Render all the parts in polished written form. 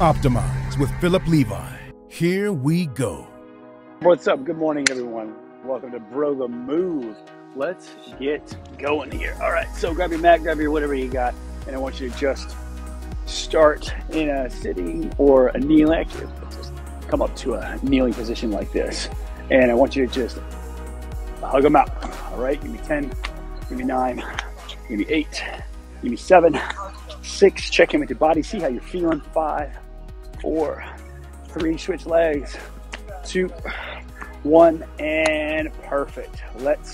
Optimize with Philip Levi. Here we go. What's up? Good morning, everyone. Welcome to Broga Move. Let's get going here. All right, so grab your mat, grab your whatever you got, and I want you to just start in a sitting or a kneeling. Actually, just come up to a kneeling position like this, and I want you to just hug them out. All right, give me 10, give me 9, give me 8, give me 7, 6. Check in with your body, see how you're feeling. 5, 4, 3. Switch legs. 2, 1, and perfect.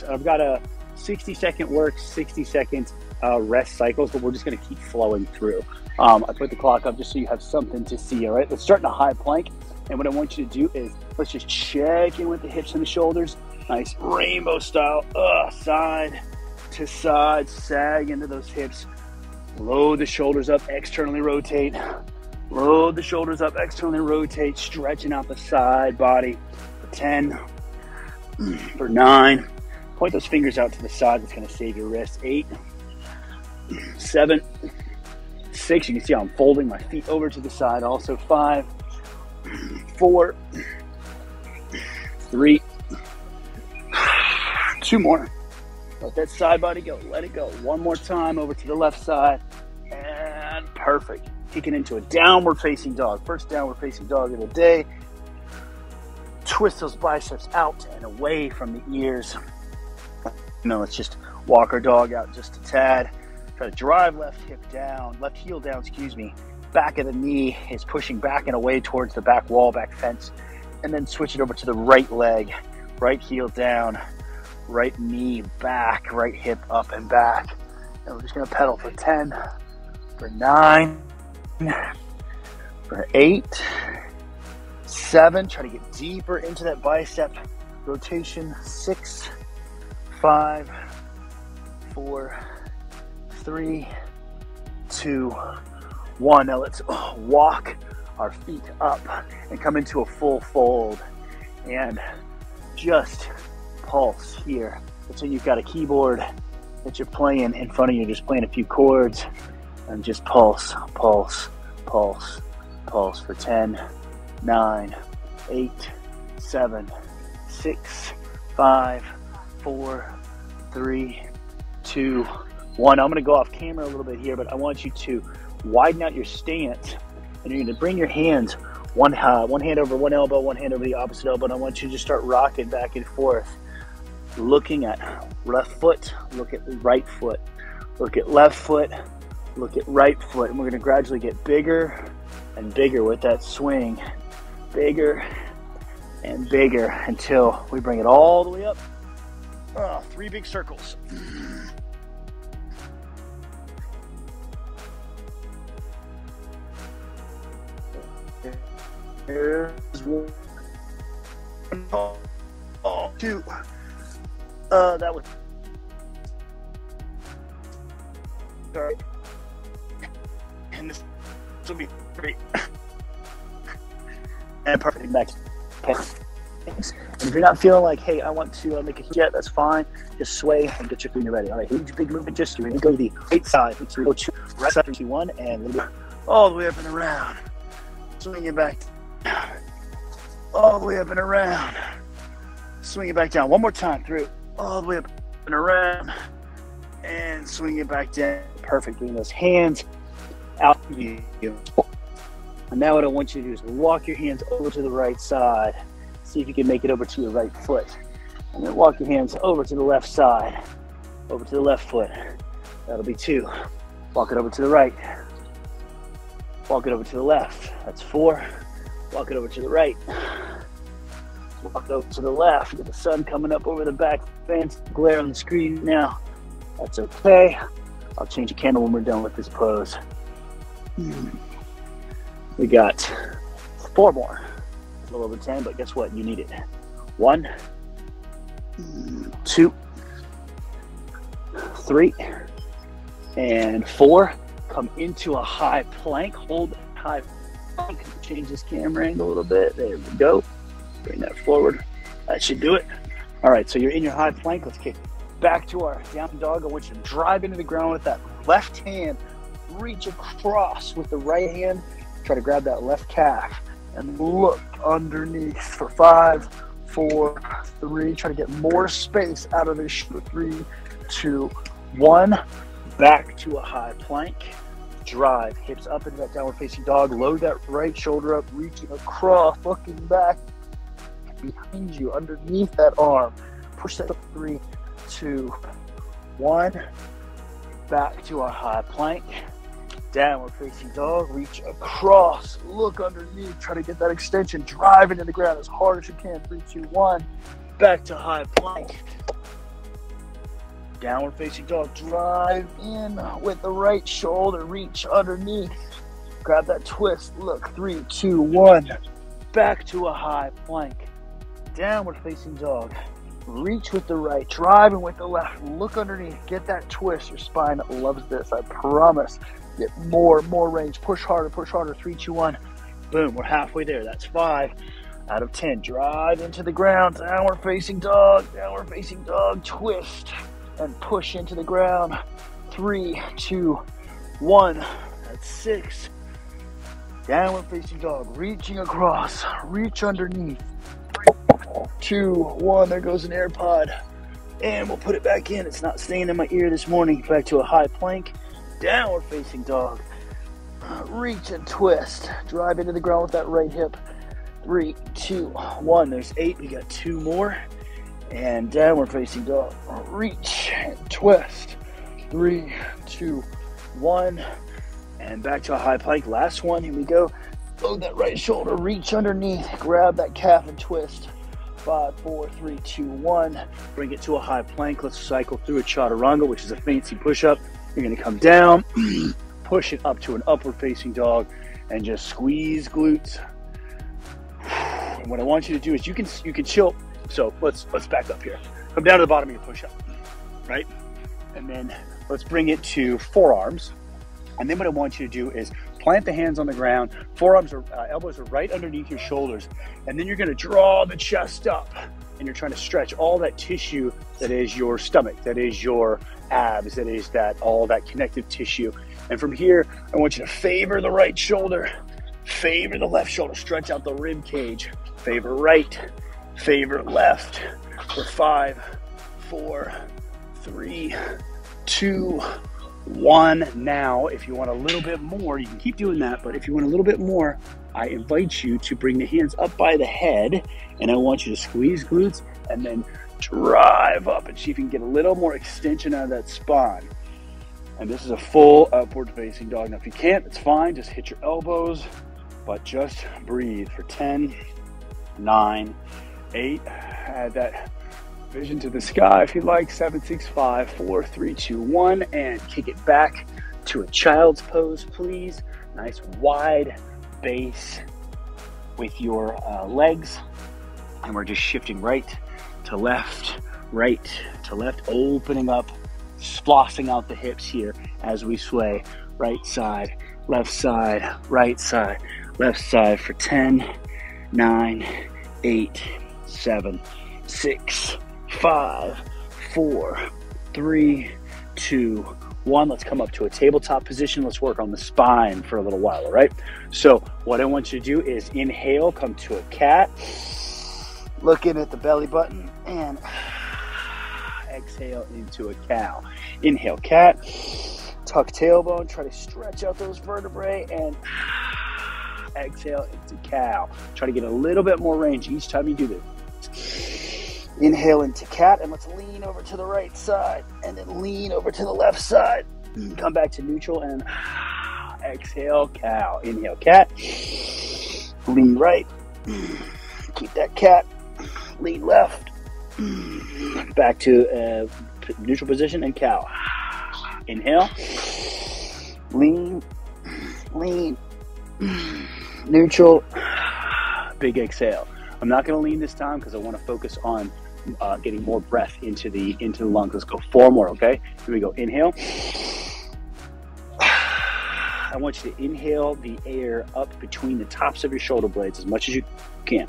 I've got a 60-second work, 60-second rest cycles, but we're just going to keep flowing through. I put the clock up just so you have something to see. All right, let's start in a high plank, and what I want you to do is let's just check in with the hips and the shoulders. Nice rainbow style, side to side, sag into those hips. Load the shoulders up, externally rotate. Load the shoulders up, externally rotate, stretching out the side body. For 10, for 9. Point those fingers out to the side. That's going to save your wrist. 8, 7, 6. You can see I'm folding my feet over to the side. Also 5, 4, 3, 2 more. Let that side body go. Let it go. One more time over to the left side. And perfect. Kicking into a downward facing dog. First downward facing dog of the day. Twist those biceps out and away from the ears. Let's just walk our dog out just a tad. Try to drive left heel down, Back of the knee is pushing back and away towards the back wall, back fence. And then switch it over to the right leg. Right heel down, right knee back, right hip up and back. And we're just gonna pedal for 10, for 9, for 8, 7. Try to get deeper into that bicep rotation. 6, 5, 4, 3, 2, 1. Now let's walk our feet up and come into a full fold and just pulse here. So you've got a keyboard that you're playing in front of you, just playing a few chords, and just pulse, pulse, pulse, pulse for 10, 9, 8, 7, 6, 5, 4, 3, 2, 1. I'm going to go off camera a little bit here, but I want you to widen out your stance, and you're going to bring your hands, one hand over one elbow, one hand over the opposite elbow, and I want you to just start rocking back and forth, looking at left foot, look at right foot, look at left foot, look at right foot, and we're going to gradually get bigger and bigger with that swing, bigger and bigger until we bring it all the way up. 3 big circles. There's 1, 2. That was sorry. And this will be great. And perfect back. And if you're not feeling like, hey, I want to make a jet, that's fine. Just sway and get your feet ready. All right, huge big movement. Just you're gonna go to the right side. So go to right side, 3, 2, 1, and a little bit all the way up and around. Swing it back. All the way up and around. Swing it back down. One more time through. All the way up and around. And swing it back down. Perfect. Bring those hands out. And now what I want you to do is walk your hands over to the right side. See if you can make it over to your right foot. And then walk your hands over to the left side. Over to the left foot. That'll be 2. Walk it over to the right. Walk it over to the left. That's 4. Walk it over to the right. Walk over to the left. Get the sun coming up over the back fence. Glare on the screen now. That's okay. I'll change the candle when we're done with this pose. We got 4 more. A little over 10, but guess what? You need it. 1, 2, 3, and 4. Come into a high plank. Hold high plank. Change this camera angle a little bit. There we go. Bring that forward. That should do it. All right, so you're in your high plank. Let's kick back to our down dog. I want you to drive into the ground with that left hand. Reach across with the right hand. Try to grab that left calf and look underneath for 5, 4, 3. Try to get more space out of this shoulder. 3, 2, 1. Back to a high plank. Drive hips up into that downward facing dog. Load that right shoulder up, reaching across, looking back behind you, underneath that arm. Push that up. 3, 2, 1. Back to our high plank. Downward facing dog. Reach across. Look underneath. Try to get that extension. Drive into the ground as hard as you can. 3, 2, 1. Back to high plank. Downward facing dog. Drive in with the right shoulder. Reach underneath. Grab that twist. Look. 3, 2, 1. Back to a high plank. Downward facing dog. Reach with the right, driving with the left, look underneath, get that twist. Your spine loves this, I promise. Get more range, push harder, 3, 2, 1. Boom, we're halfway there. That's 5 out of 10. Drive into the ground, downward facing dog, twist, and push into the ground. 3, 2, 1. That's 6. Downward facing dog, reaching across, reach underneath. 2, 1, there goes an AirPod. And we'll put it back in. It's not staying in my ear this morning. Back to a high plank. Downward facing dog. Reach and twist. Drive into the ground with that right hip. 3, 2, 1. There's 8. We got 2 more. And downward facing dog. Reach and twist. 3, 2, 1. And back to a high plank. Last one. Here we go. Load that right shoulder. Reach underneath. Grab that calf and twist. 5, 4, 3, 2, 1. Bring it to a high plank. Let's cycle through a chaturanga, which is a fancy push-up. You're going to come down, push it up to an upward facing dog, and just squeeze glutes. And what I want you to do is you can chill. So let's back up here. Come down to the bottom of your push-up, right? And then let's bring it to forearms. And then what I want you to do is plant the hands on the ground. Forearms or elbows are right underneath your shoulders. And then you're going to draw the chest up. And you're trying to stretch all that tissue that is your stomach, that is your abs, that is all that connective tissue. And from here, I want you to favor the right shoulder, favor the left shoulder, stretch out the rib cage, favor right, favor left for 5, 4, 3, 2, 1. Now, if you want a little bit more, you can keep doing that, but if you want a little bit more, I invite you to bring the hands up by the head, and I want you to squeeze glutes and then drive up and see if you can get a little more extension out of that spine. And this is a full upward facing dog. Now, if you can't, it's fine. Just hit your elbows, but just breathe for 10, 9, 8. Add that vision to the sky if you like. 7, 6, 5, 4, 3, 2, 1, and kick it back to a child's pose, please. Nice wide base with your legs, and we're just shifting right to left, opening up, flossing out the hips here as we sway. Right side, left side, right side, left side for 10, 9, 8, 7, 6, 5, 4, 3, 2, 1. Let's come up to a tabletop position. Let's work on the spine for a little while, all right? So what I want you to do is inhale, come to a cat, looking at the belly button, and exhale into a cow. Inhale, cat, tuck tailbone, try to stretch out those vertebrae, and exhale into cow. Try to get a little bit more range each time you do this. Inhale into cat, and let's lean over to the right side, and then lean over to the left side. Come back to neutral, and exhale, cow. Inhale, cat. Lean right. Keep that cat. Lean left. Back to neutral position and cow. Inhale. Lean. Neutral. Big exhale. I'm not going to lean this time because I want to focus on getting more breath into the lungs. Let's go 4 more, okay? Here we go. Inhale. I want you to inhale the air up between the tops of your shoulder blades as much as you can.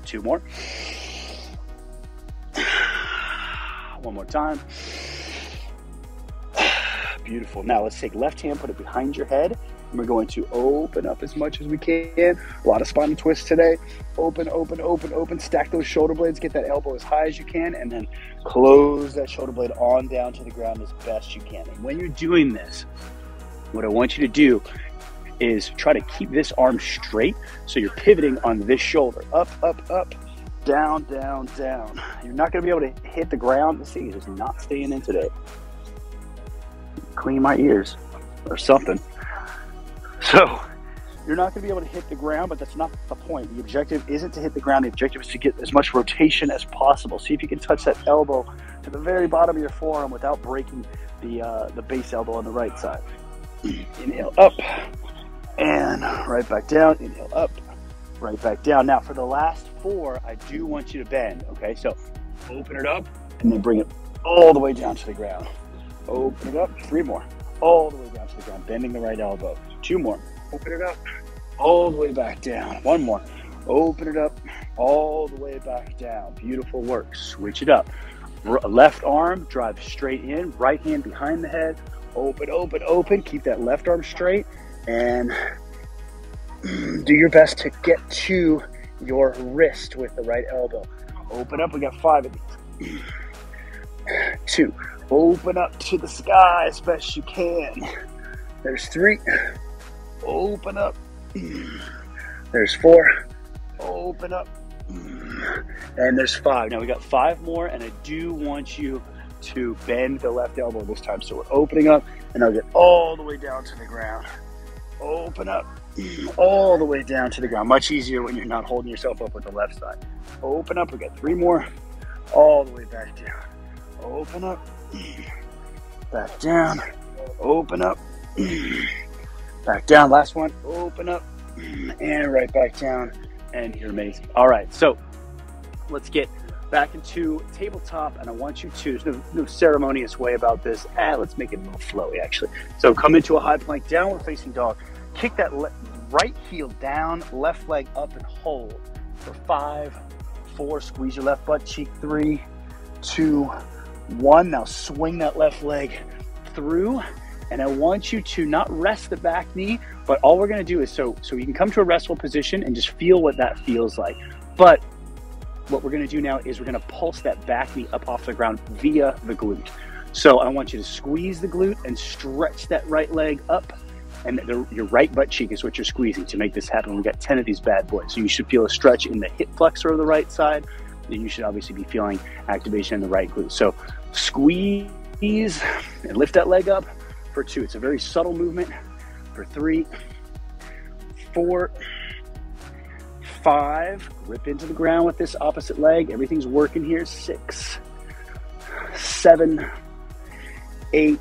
2 more. 1 more time. Beautiful. Now let's take left hand, put it behind your head, and we're going to open up as much as we can. A lot of spinal twists today. Open, open, open, open. Stack those shoulder blades. Get that elbow as high as you can, and then close that shoulder blade on down to the ground as best you can. And when you're doing this, what I want you to do is try to keep this arm straight so you're pivoting on this shoulder. Up, up, up, down, down, down. You're not going to be able to hit the ground. Let's see, it's just not staying in today. Clean my ears or something. So you're not going to be able to hit the ground, but that's not the point. The objective isn't to hit the ground. The objective is to get as much rotation as possible. See if you can touch that elbow to the very bottom of your forearm without breaking the base elbow on the right side. Inhale up and right back down. Inhale up, right back down. Now for the last 4, I do want you to bend, okay? So open it up and then bring it all the way down to the ground. Open it up, 3 more, all the way down to the ground, bending the right elbow. 2 more, open it up, all the way back down. 1 more, open it up, all the way back down. Beautiful work. Switch it up. Left arm, drive straight in, right hand behind the head, open, open, open. Keep that left arm straight and do your best to get to your wrist with the right elbow. Open up, we got 5 of these. 2, open up to the sky as best you can. There's 3, open up. There's 4, open up. And there's 5. Now we got 5 more, and I do want you to bend the left elbow this time. So we're opening up, and I'll get all the way down to the ground. Open up, all the way down to the ground. Much easier when you're not holding yourself up with the left side. Open up, we got 3 more, all the way back down. Open up, back down, open up, back down. Last one, open up, and right back down, and you're amazing. All right, so let's get back into tabletop, and I want you to, there's no ceremonious way about this. Let's make it a little flowy, actually. So come into a high plank, downward facing dog. Kick that right heel down, left leg up, and hold for 5, 4. Squeeze your left butt cheek. 3, 2, 1. Now swing that left leg through, and I want you to not rest the back knee, but all we're going to do is so you can come to a restful position and just feel what that feels like. But what we're going to do now is we're going to pulse that back knee up off the ground via the glute. So I want you to squeeze the glute and stretch that right leg up, and your right butt cheek is what you're squeezing to make this happen. We've got 10 of these bad boys. So you should feel a stretch in the hip flexor of the right side. Then you should obviously be feeling activation in the right glute. So squeeze and lift that leg up for 2. It's a very subtle movement. For 3, 4, 5. Grip into the ground with this opposite leg. Everything's working here. 6, 7, 8,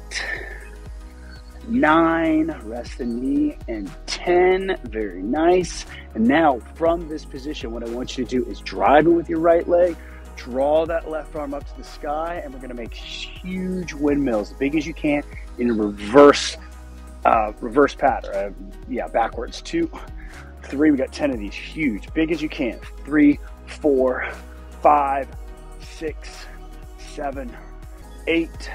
9. Rest the knee. And 10. Very nice. And now from this position, what I want you to do is drive it with your right leg. Draw that left arm up to the sky, and we're going to make huge windmills, as big as you can, in a reverse pattern. Backwards. 2, 3. We got 10 of these. Huge, big as you can. 3, 4, 5, 6, 7, 8,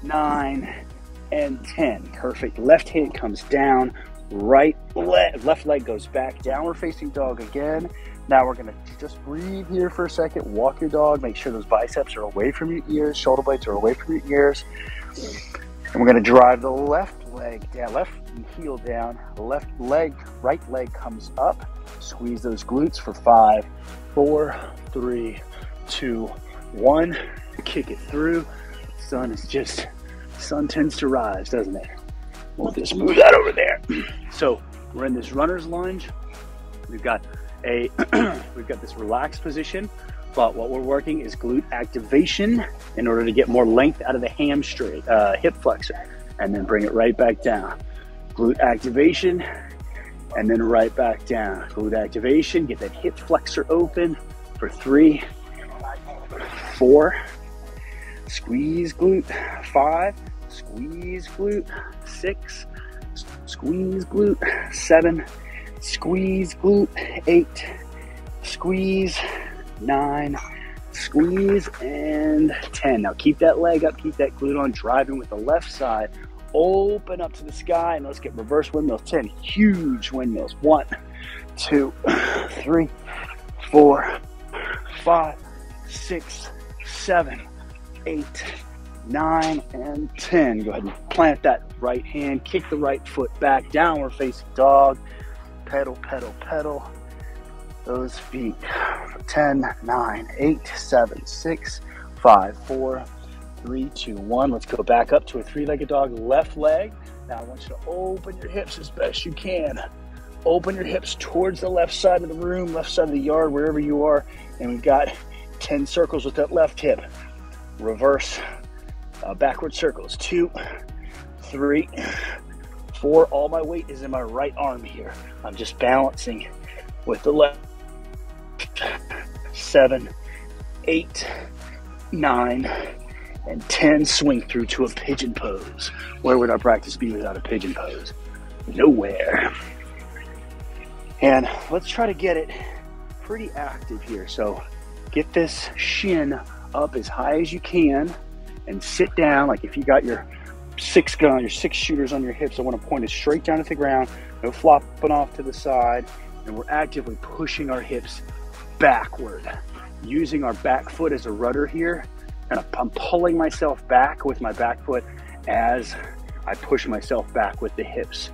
9, and 10. Perfect. Left hand comes down. Left leg goes back. Downward facing dog again. Now we're going to just breathe here for a second. Walk your dog. Make sure those biceps are away from your ears. Shoulder blades are away from your ears. And we're going to drive the left leg down, left heel down, right leg comes up. Squeeze those glutes for 5, 4, 3, 2, 1. Kick it through. Sun tends to rise, doesn't it? We'll just move that over there. So we're in this runner's lunge. We've got this relaxed position, but what we're working is glute activation in order to get more length out of the hamstring, hip flexor, and then bring it right back down. Glute activation, and then right back down. Glute activation, get that hip flexor open for 3, 4, squeeze glute, 5, squeeze glute, 6, squeeze glute, 7, squeeze glute, 8, squeeze, 9, squeeze, and 10. Now keep that leg up, keep that glute on, driving with the left side, open up to the sky, and let's get reverse windmills. 10 huge windmills. 1, 2, 3, 4, 5, 6, 7, 8, 9, and 10. Go ahead and plant that right hand, kick the right foot back, downward facing dog, pedal, pedal, pedal those feet. 10, 9, 8, 7, 6, 5, 4, 3, 2, 1. Let's go back up to a three-legged dog, left leg. Now I want you to open your hips as best you can. Open your hips towards the left side of the room, left side of the yard, wherever you are. And we've got 10 circles with that left hip. Reverse backward circles. 2, 3, 4. All my weight is in my right arm here. I'm just balancing with the left. 7, 8, 9, and 10. Swing through to a pigeon pose. Where would our practice be without a pigeon pose? Nowhere. And let's try to get it pretty active here. So get this shin up as high as you can and sit down. Like if you got your 6 shooters on your hips, I want to point it straight down at the ground, no flopping off to the side. And we're actively pushing our hips backward, using our back foot as a rudder here. And I'm pulling myself back with my back foot as I push myself back with the hips.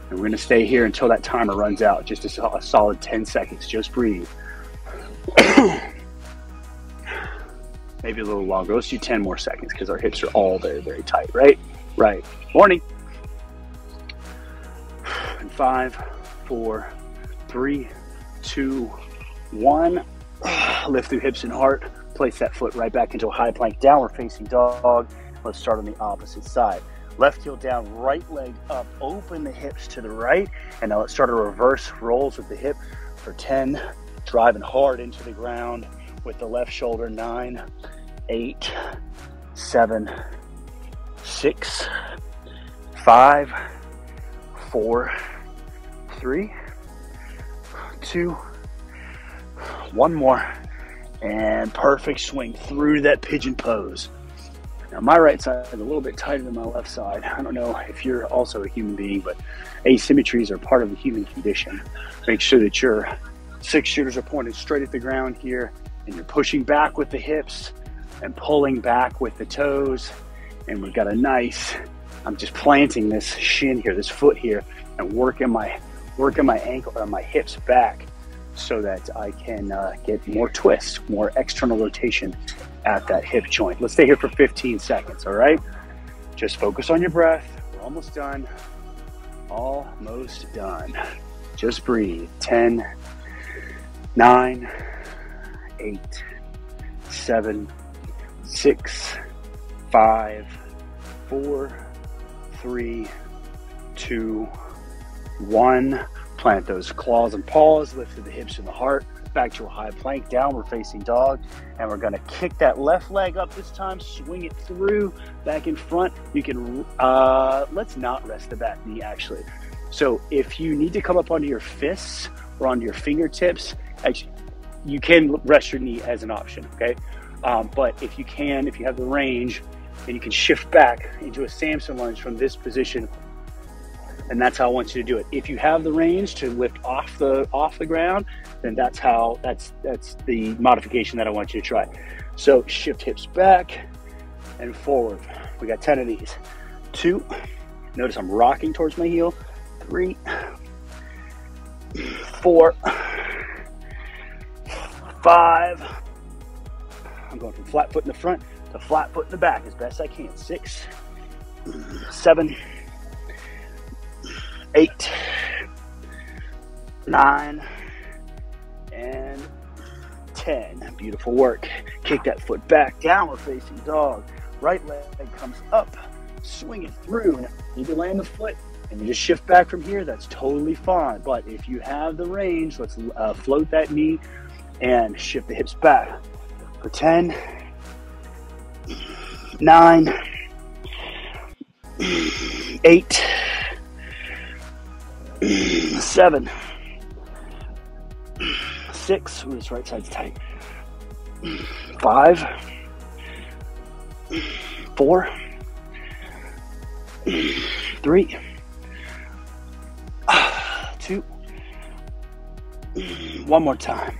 And we're going to stay here until that timer runs out, just a solid 10 seconds. Just breathe. Maybe a little longer. Let's do 10 more seconds because our hips are all very, very tight, right? Right. Morning. And 5, 4, 3, 2, 1. Lift through hips and heart. Place that foot right back into a high plank, downward facing dog. Let's start on the opposite side. Left heel down, right leg up. Open the hips to the right. And now let's start a reverse rolls with the hip for 10. Driving hard into the ground with the left shoulder. 9, 8, 7, 6, 5, 4, 3, 2, 1 more. And perfect swing through that pigeon pose. Now my right side is a little bit tighter than my left side. I don't know if you're also a human being, but asymmetries are part of the human condition. Make sure that your 6 shooters are pointed straight at the ground here, and you're pushing back with the hips and pulling back with the toes. And we've got a nice, I'm just planting this shin here, this foot here, and working my ankle and my hips back so that I can get more twist, more external rotation at that hip joint. Let's stay here for 15 seconds, all right? Just focus on your breath. We're almost done. Almost done. Just breathe. 10, 9, 8, 7, 6, 5, 4, 3, 2, 1. Plant those claws and paws, lift through the hips and the heart, back to a high plank, downward facing dog. And we're gonna kick that left leg up this time, swing it through, back in front. You can, let's not rest the back knee actually. So if you need to come up onto your fists or onto your fingertips, actually, you can rest your knee as an option, okay? But if you have the range, then you can shift back into a Samson lunge from this position. And that's how I want you to do it. If you have the range to lift off the ground, then that's the modification that I want you to try. So shift hips back and forward. We got 10 of these. 2. Notice I'm rocking towards my heel. 3, 4, 5. I'm going from flat foot in the front to flat foot in the back as best I can. 6, 7, 8, 9, and 10. Beautiful work. Kick that foot back, downward facing dog. Right leg comes up, swing it through. You can land the foot and you just shift back from here. That's totally fine. But if you have the range, let's float that knee and shift the hips back for 10, 9, 8, 7, 6. Ooh, this right side's tight. 5, 4, 3, 2, one more time.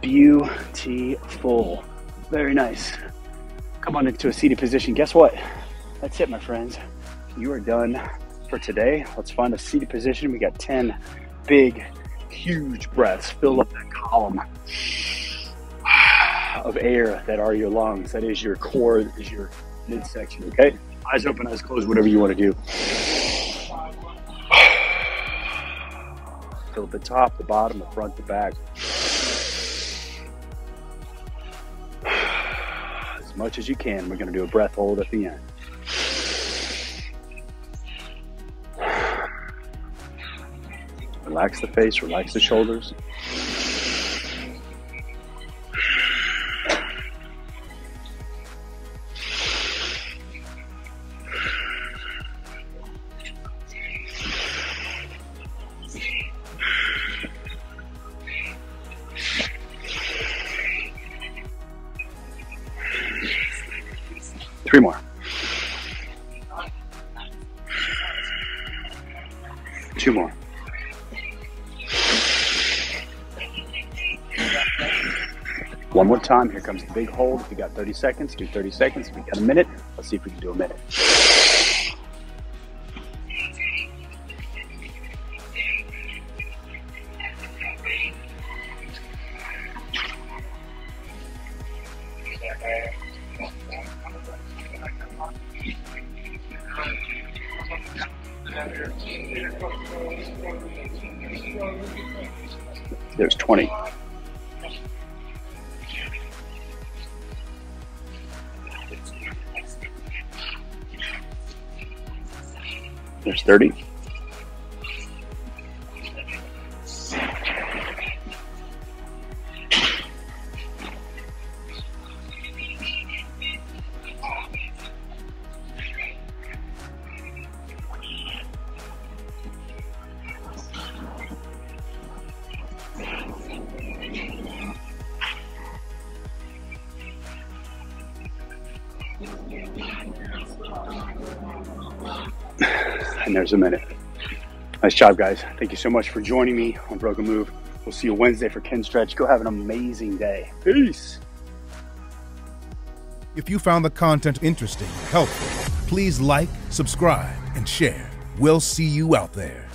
Beautiful. Very nice. Come on into a seated position. Guess what? That's it, my friends. You are done for today. Let's find a seated position. We got 10 big, huge breaths. Fill up that column of air that are your lungs. That is your core, that is your midsection, okay? Eyes open, eyes closed, whatever you want to do. Fill the top, the bottom, the front, the back. As much as you can. We're going to do a breath hold at the end. Relax the face, relax the shoulders. Three more. 2 more. One more time. Here comes the big hold. If you got 30 seconds, do 30 seconds. If you got a minute, let's see if we can do a minute. There's 20. There's 30. And there's a minute. Nice job, guys. Thank you so much for joining me on Broga Move. We'll see you Wednesday for Ken Stretch. Go have an amazing day. Peace. If you found the content interesting or helpful, please like, subscribe, and share. We'll see you out there.